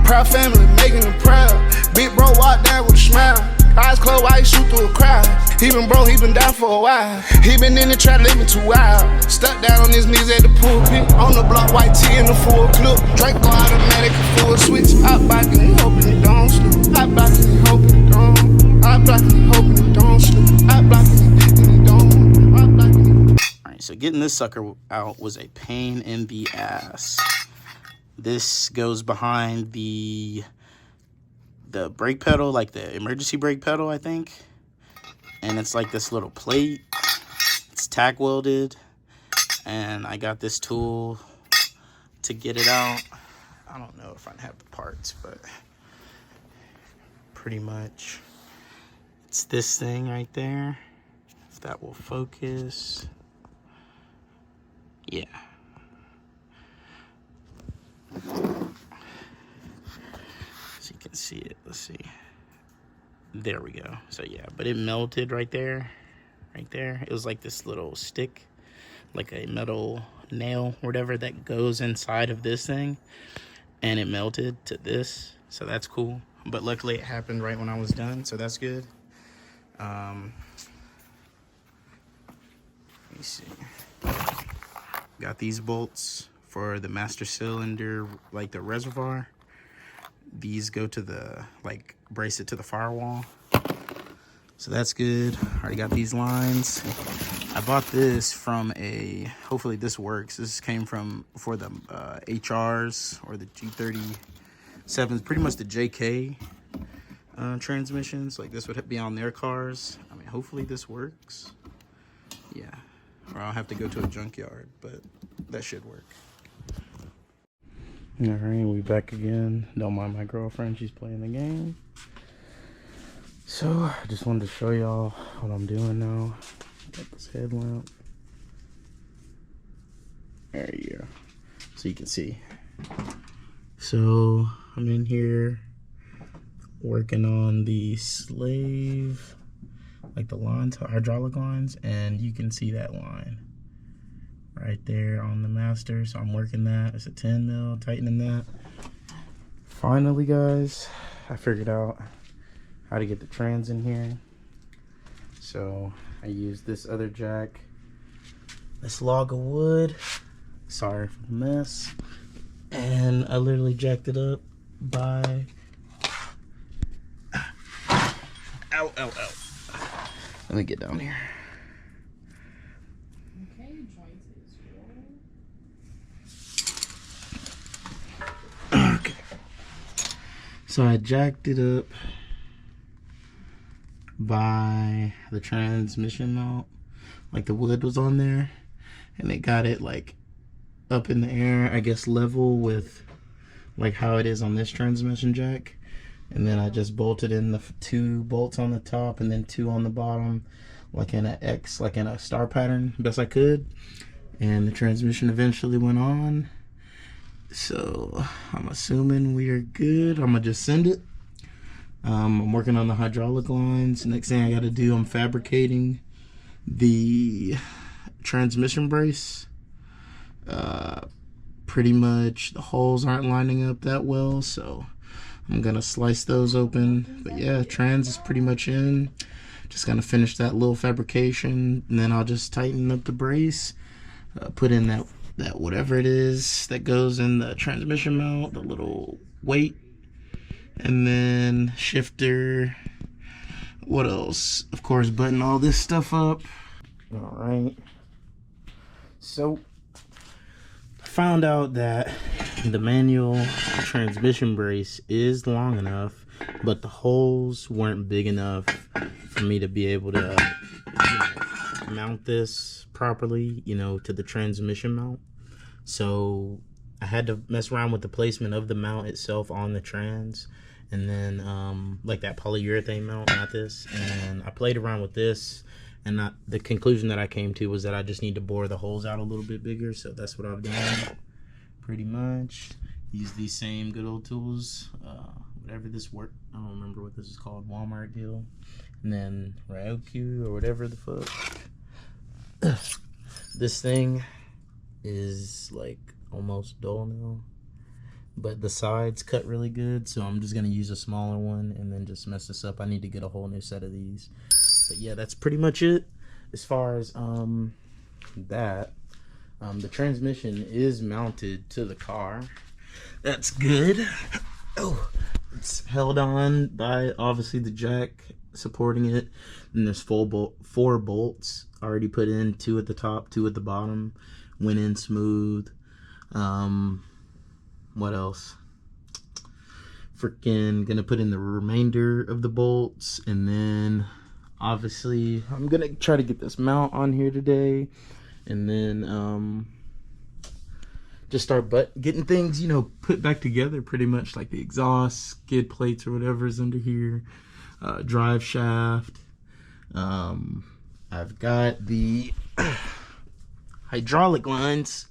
Proud family making them proud. Big bro walk down with a smile. Eyes closed while he shoot through a crowd. He been broke, he been down for a while. He been in the trap living too wild. Stuck down on his knees at the pulpit. On the block, white tee in the full clip. Draco automatic, full switch. Hot blocking, he hoping it don't slip. Hot blocking, he hoping it don't. Hot blocking, he hoping it don't slip. Hot blocking, he don't. Hot blocking. Alright, so getting this sucker out was a pain in the ass. This goes behind the brake pedal, like the emergency brake pedal, I think. And it's like this little plate. It's tack welded. And I got this tool to get it out. I don't know if I have the parts, but pretty much it's this thing right there. If that will focus. Yeah. So you can see it. Let's see. There we go. So yeah, but it melted right there. Right there. It was like this little stick, like a metal nail or whatever that goes inside of this thing. And it melted to this. So that's cool. But luckily it happened right when I was done. So that's good. Let me see. Got these bolts for the master cylinder, like the reservoir. These go to the, like, brace it to the firewall. So that's good. Already got these lines. I bought this from a, hopefully this works. This came from, for the HRs or the G37s, pretty much the JK transmissions. Like this would be on their cars. I mean, hopefully this works. Yeah. Or I'll have to go to a junkyard, but that should work. All right, we back again. Don't mind my girlfriend, she's playing the game. So I just wanted to show y'all what I'm doing now. Got this headlamp. There you go. So you can see. So I'm in here working on the slave, like the lines, hydraulic lines, and you can see that line right there on the master. So I'm working that. It's a 10 mil, tightening that. Finally, guys, I figured out how to get the trans in here. So I used this other jack, this log of wood, sorry for the mess, and I literally jacked it up by ow, ow, ow. Let me get down here. Okay. So I jacked it up by the transmission mount. Like the wood was on there. And it got it like up in the air, I guess level with like how it is on this transmission jack. And then I just bolted in the 2 bolts on the top and then 2 on the bottom, like in an X, like in a star pattern, best I could. And the transmission eventually went on. So I'm assuming we are good. I'm gonna just send it. I'm working on the hydraulic lines. Next thing I gotta do, I'm fabricating the transmission brace. Pretty much the holes aren't lining up that well, so I'm gonna slice those open. But yeah, trans is pretty much in. Just gonna finish that little fabrication, and then I'll just tighten up the brace, put in that whatever it is that goes in the transmission mount, the little weight, and then shifter. What else? Of course, button all this stuff up. All right. So I found out that the manual transmission brace is long enough, but the holes weren't big enough for me to be able to mount this properly, to the transmission mount. So I had to mess around with the placement of the mount itself on the trans, and then like that polyurethane mount, not this. And I played around with this, and the conclusion that I came to was that I just need to bore the holes out a little bit bigger. So that's what I've done, pretty much. Use these same good old tools, whatever this work. I don't remember what this is called, Walmart deal, and then Ryokyu or whatever the fuck. This thing is like almost dull now, but the sides cut really good, so I'm just gonna use a smaller one and then just mess this up. I need to get a whole new set of these. But yeah, that's pretty much it as far as that. The transmission is mounted to the car. That's good. Oh, it's held on by obviously the jack supporting it, and there's 4 bolts already put in, 2 at the top, 2 at the bottom. Went in smooth. What else? Freaking gonna put in the remainder of the bolts, and then obviously I'm gonna try to get this mount on here today, and then just start getting things, you know, put back together, pretty much, like the exhaust, skid plates or whatever is under here, drive shaft. I've got the hydraulic lines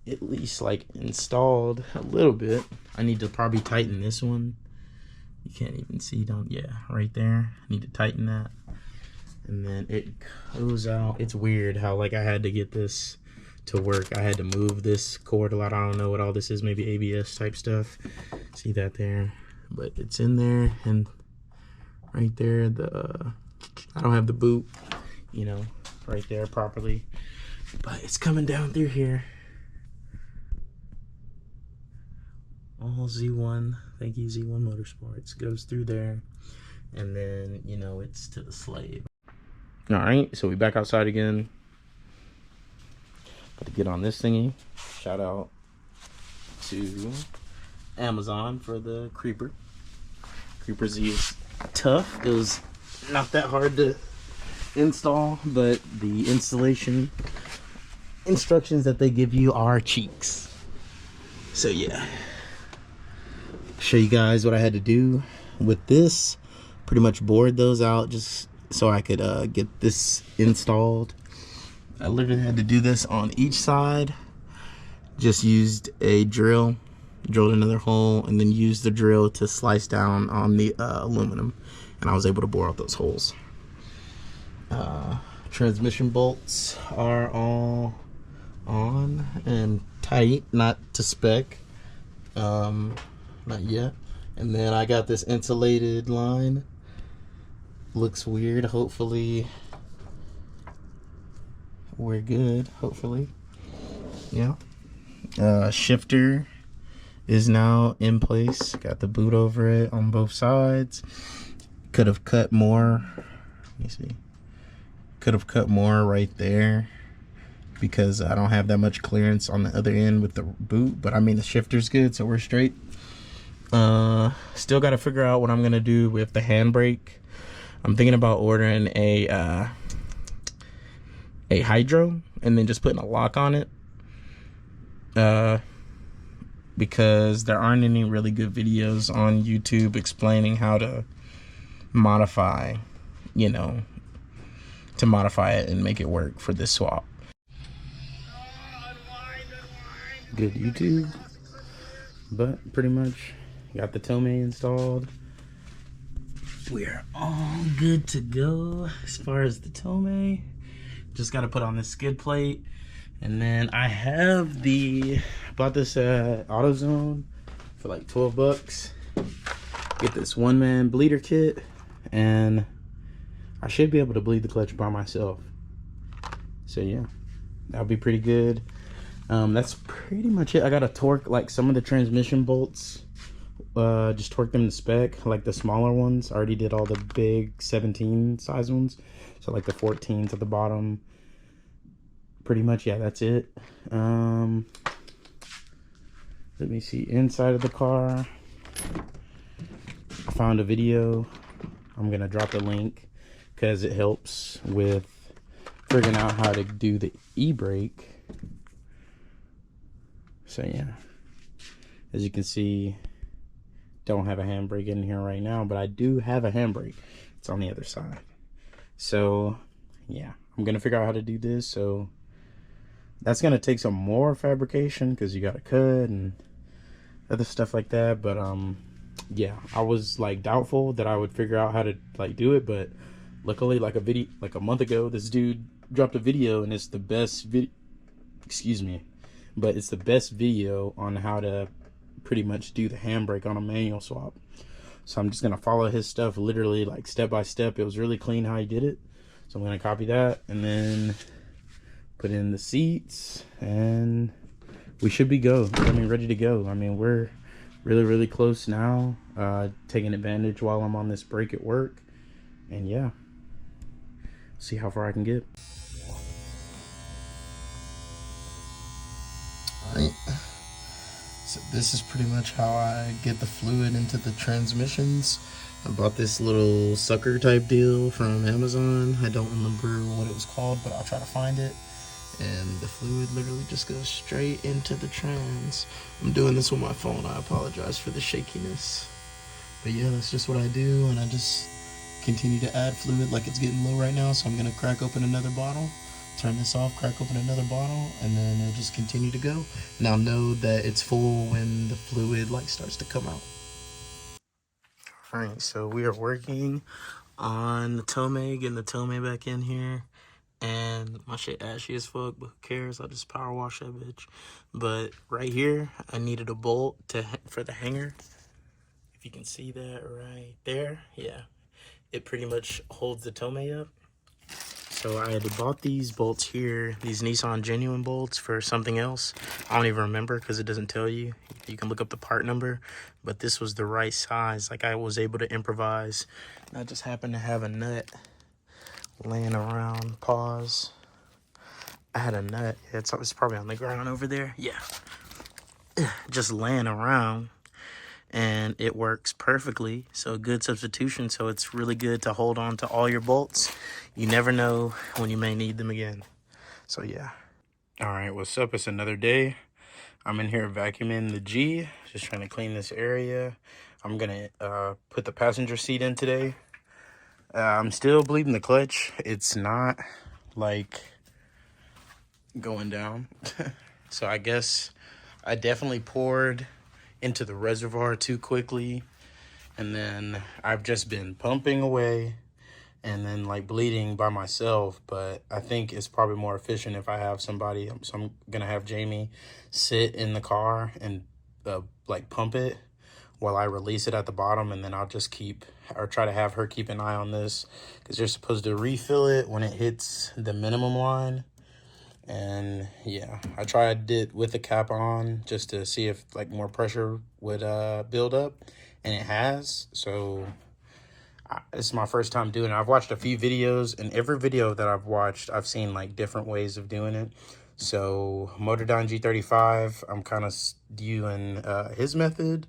at least like installed a little bit. I need to probably tighten this one. You can't even see down, yeah, right there. I need to tighten that. And then it goes out. It's weird how like I had to get this to work. I had to move this cord a lot. I don't know what all this is, maybe ABS type stuff. See that there? But it's in there, and right there, I don't have the boot, you know, right there properly. But it's coming down through here. All Z1, thank you Z1 Motorsports, goes through there, and then, you know, it's to the slave. All right, so we back outside again. Got to get on this thingy. Shout out to Amazon for the Creeper. Creeper Z is tough. It was not that hard to install, but the installation instructions that they give you are cheeks. So yeah, show you guys what I had to do with this. Pretty much bored those out just so I could get this installed. I literally had to do this on each side. Just used a drill, drilled another hole, and then used the drill to slice down on the aluminum, and I was able to bore out those holes. Transmission bolts are all on and tight, not to spec, not yet. And then I got this insulated line. Looks weird. Hopefully we're good. Hopefully, yeah. Shifter is now in place. Got the boot over it on both sides. Could have cut more. Let me see. Could have cut more right there because I don't have that much clearance on the other end with the boot. But I mean, the shifter's good, so we're straight. Still got to figure out what I'm gonna do with the handbrake. I'm thinking about ordering a hydro and then just putting a lock on it, because there aren't any really good videos on YouTube explaining how to modify, you know, to modify it and make it work for this swap. Good YouTube. But pretty much got the Tomei installed. We're all good to go as far as the Tomei. Just got to put on this skid plate, and then I have bought this at AutoZone for like 12 bucks. Get this one-man bleeder kit, and I should be able to bleed the clutch by myself. So yeah, that'll be pretty good. That's pretty much it. I got to torque like some of the transmission bolts. Just torque them to spec, like the smaller ones. I already did all the big 17 size ones, so like the 14s at the bottom. Pretty much, yeah, that's it. Let me see, inside of the car, I found a video. I'm gonna drop the link because it helps with figuring out how to do the e-brake. So yeah, as you can see, don't have a handbrake in here right now, but I do have a handbrake. It's on the other side. So yeah, I'm gonna figure out how to do this. So that's gonna take some more fabrication because you gotta cut and other stuff like that. But yeah, I was like doubtful that I would figure out how to like do it, but luckily like a month ago, this dude dropped a video, and it's the best video, excuse me, but it's the best video on how to pretty much do the handbrake on a manual swap. So I'm just gonna follow his stuff literally like step by step. It was really clean how he did it. So I'm gonna copy that and then put in the seats, and we should be ready to go. I mean, we're really close now. Taking advantage while I'm on this break at work, and yeah, see how far I can get. Alright, so this is pretty much how I get the fluid into the transmissions. I bought this little sucker type deal from Amazon. I don't remember what it was called, but I'll try to find it. And the fluid literally just goes straight into the trans. I'm doing this with my phone. I apologize for the shakiness. But yeah, that's just what I do, and I just continue to add fluid like it's getting low right now. So I'm gonna crack open another bottle, turn this off, crack open another bottle, and then it'll just continue to go. Now know that it's full when the fluid like starts to come out. Alright, so we are working on the Tomei, getting the Tomei back in here. And my shit ashy as fuck, but who cares? I'll just power wash that bitch. But right here, I needed a bolt for the hanger. If you can see that right there, yeah. It pretty much holds the Tomei up. So I had bought these bolts here, these Nissan Genuine bolts, for something else. I don't even remember because it doesn't tell you. You can look up the part number, but this was the right size. Like, I was able to improvise. I just happened to have a nut laying around. Pause. I had a nut. It's probably on the ground over there. Yeah. Just laying around. And it works perfectly. So good substitution. So it's really good to hold on to all your bolts. You never know when you may need them again. So yeah. All right, what's up? It's another day. I'm in here vacuuming the G, just trying to clean this area. I'm gonna put the passenger seat in today. I'm still bleeding the clutch. It's not like going down. So I guess I definitely poured into the reservoir too quickly, and then I've just been pumping away and then like bleeding by myself. But I think it's probably more efficient if I have somebody. So I'm gonna have Jamie sit in the car and like pump it while I release it at the bottom, and then I'll just try to have her keep an eye on this, because you're supposed to refill it when it hits the minimum line. And yeah, I tried it with the cap on just to see if like more pressure would build up, and it has. So this is my first time doing it. I've watched a few videos, and every video that I've watched, I've seen like different ways of doing it. So Motordyne G35, I'm kind of doing his method,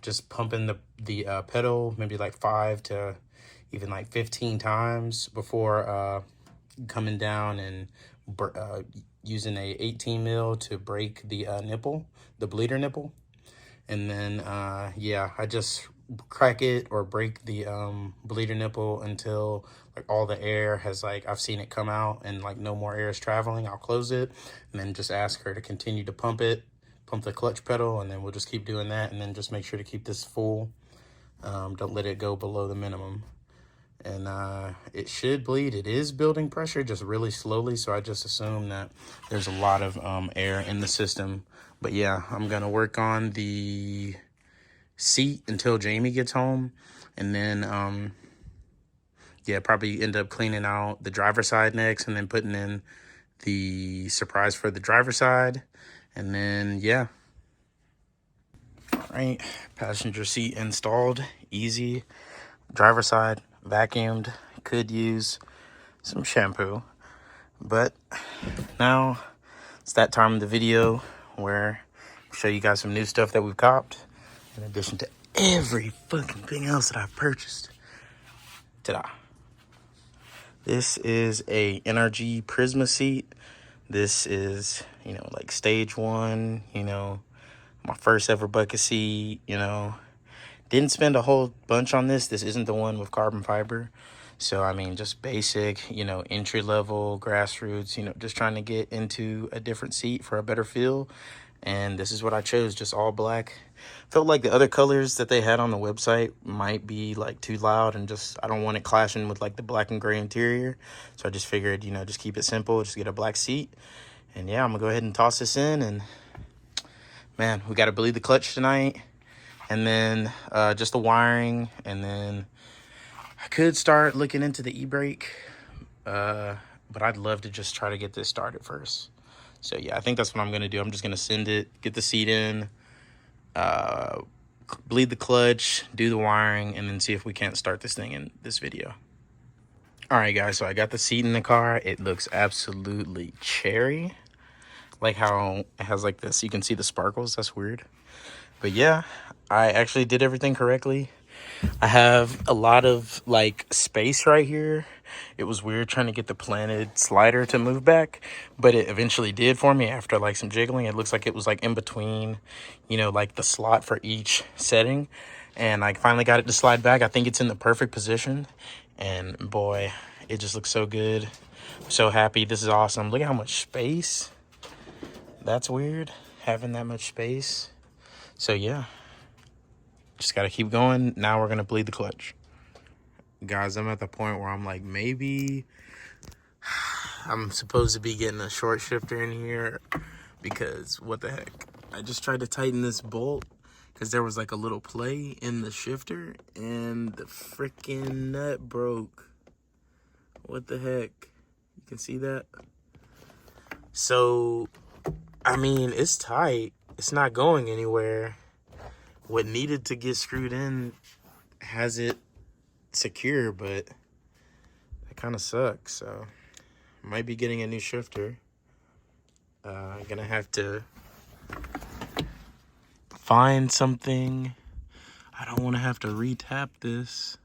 just pumping the pedal maybe like 5 to even like 15 times before coming down and using a 18 mil to break the nipple, the bleeder nipple. And then yeah, I just crack it or break the bleeder nipple until like all the air has, like, I've seen it come out and like no more air is traveling. I'll close it and then just ask her to continue to pump the clutch pedal, and then we'll just keep doing that, and then just make sure to keep this full. Don't let it go below the minimum. And it should bleed. It is building pressure, just really slowly, so I just assume that there's a lot of air in the system. But yeah, I'm gonna work on the seat until Jamie gets home, and then yeah, probably end up cleaning out the driver's side next, and then putting in the surprise for the driver's side. And then yeah, all right, passenger seat installed, easy. Driver's side vacuumed. Could use some shampoo, but now it's that time of the video where I show you guys some new stuff that we've copped, in addition to every fucking thing else that I've purchased. Ta-da. This is a NRG Prisma seat. This is, you know, like stage 1, you know, my first ever bucket seat, you know. Didn't spend a whole bunch on this. This isn't the one with carbon fiber. So, I mean, just basic, you know, entry level, grassroots, you know, just trying to get into a different seat for a better feel. And this is what I chose, just all black. Felt like the other colors that they had on the website might be like too loud, and just, I don't want it clashing with like the black and gray interior. So I just figured, you know, just keep it simple, just get a black seat. And yeah, I'm gonna go ahead and toss this in and man, we got to bleed the clutch tonight, and then just the wiring, and then I could start looking into the e-brake, but I'd love to just try to get this started first. So yeah, I think that's what I'm gonna do. I'm just gonna send it, get the seat in, bleed the clutch, do the wiring, and then see if we can't start this thing in this video. All right, guys, so I got the seat in the car. It looks absolutely cherry. Like how it has like this, you can see the sparkles. That's weird. But yeah, I actually did everything correctly. I have a lot of like space right here. It was weird trying to get the planted slider to move back, but it eventually did for me after like some jiggling. It looks like it was like in between, you know, like the slot for each setting. And I finally got it to slide back. I think it's in the perfect position. And boy, it just looks so good. I'm so happy. This is awesome. Look at how much space. That's weird, having that much space. So yeah, just gotta keep going. Now we're gonna bleed the clutch. Guys, I'm at the point where I'm like, maybe I'm supposed to be getting a short shifter in here, because what the heck? I just tried to tighten this bolt because there was like a little play in the shifter and the freaking nut broke. What the heck? You can see that? So, I mean, it's tight. It's not going anywhere. What needed to get screwed in has it secure, but it kind of sucks. So, might be getting a new shifter. I'm gonna have to find something. I don't want to have to re-tap this.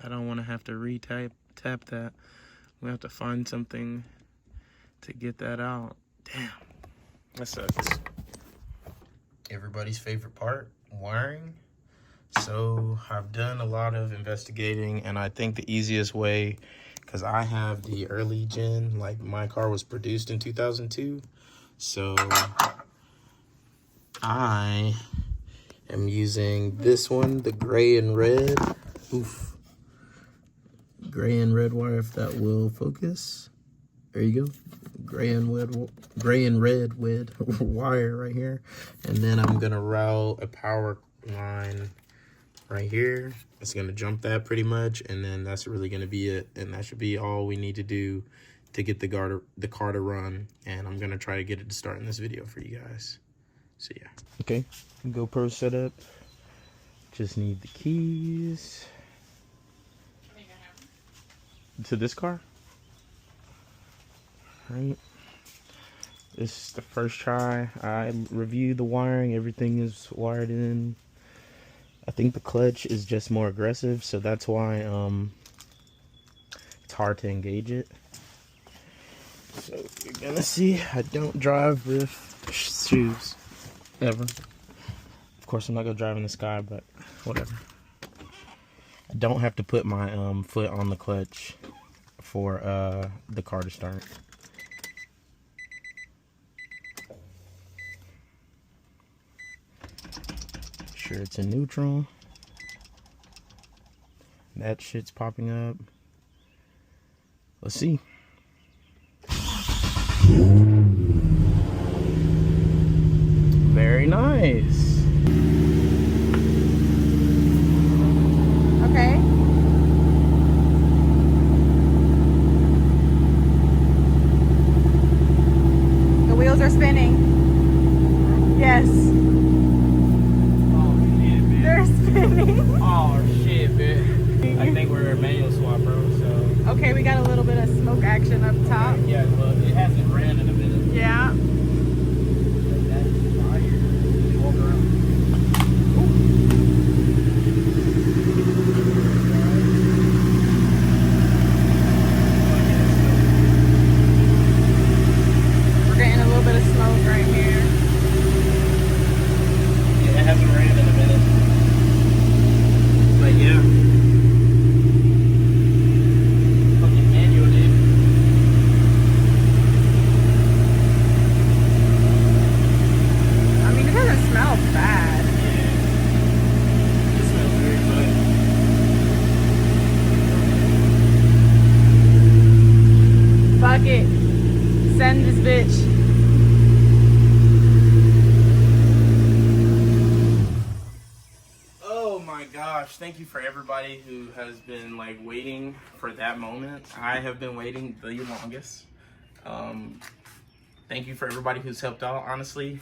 I don't want to have to tap that. We have to find something to get that out. Damn, that sucks. Everybody's favorite part, wiring. So I've done a lot of investigating, and I think the easiest way, because I have the early gen, like my car was produced in 2002, so I am using this one, the gray and red. Oof. Gray and red wire, if that will focus. There you go. Gray and red wire right here. And then I'm gonna route a power line right here. It's gonna jump that pretty much, and then that's really gonna be it. And that should be all we need to do to get the car to run. And I'm gonna try to get it to start in this video for you guys. So yeah. Okay, GoPro setup. Just need the keys to this car. Right, this is the first try. I reviewed the wiring, everything is wired in. I think the clutch is just more aggressive, so that's why it's hard to engage it. So you're gonna see I don't drive with shoes ever. Of course I'm not gonna drive in the sky, but whatever. I don't have to put my foot on the clutch for the car to start. Sure it's in neutral. That shit's popping up. Let's see. Very nice. Okay. The wheels are spinning. Yes. They're spinning. Oh shit, man. I think we're a manual swap, bro, so. Okay, we got a little bit of smoke action up top. Yeah, but it hasn't ran in a minute. Yeah. We're getting a little bit of smoke right here. Yeah, it hasn't ran in a minute. But yeah. Fucking manual, dude. thank you for everybody who has been like waiting for that moment. I have been waiting the longest. Thank you for everybody who's helped out, honestly.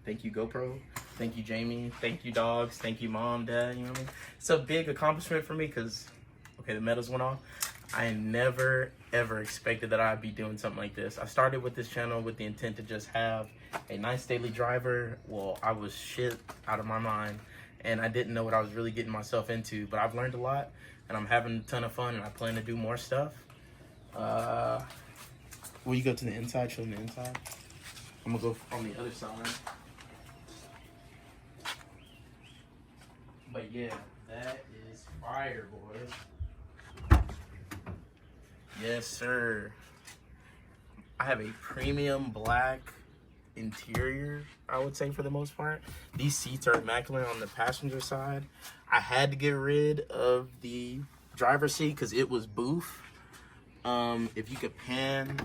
Thank you, GoPro. Thank you, Jamie. Thank you, dogs. Thank you, mom, dad. You know what I mean? It's a big accomplishment for me because, okay, the medals went off. I never, ever expected that I'd be doing something like this. I started with this channel with the intent to just have a nice daily driver. Well, I was shit out of my mind, and I didn't know what I was really getting myself into, but I've learned a lot, and I'm having a ton of fun, and I plan to do more stuff. Will you go to the inside, show them the inside? I'm gonna go on the other side. But yeah, that is fire, boys. Yes, sir. I have a premium black interior, I would say, for the most part. These seats are immaculate on the passenger side. I had to get rid of the driver's seat because it was boof. If you could pan,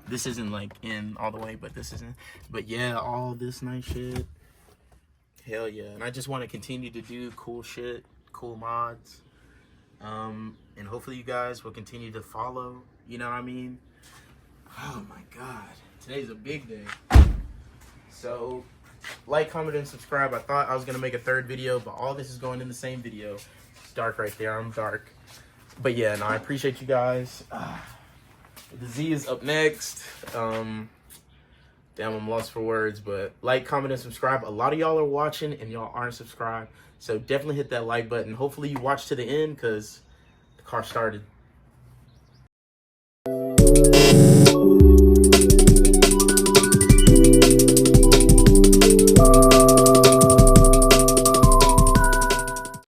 this isn't like in all the way, but this isn't. But yeah, all this nice shit. Hell yeah. And I just want to continue to do cool shit, cool mods. And hopefully you guys will continue to follow. You know what I mean? Oh my God. Today's a big day. So, like, comment, and subscribe. I thought I was going to make a third video, but all this is going in the same video. It's dark right there. I'm dark. But yeah, no, I appreciate you guys. The Z is up next. Damn, I'm lost for words, but like, comment, and subscribe. A lot of y'all are watching and y'all aren't subscribed, so definitely hit that like button. Hopefully you watch to the end because the car started.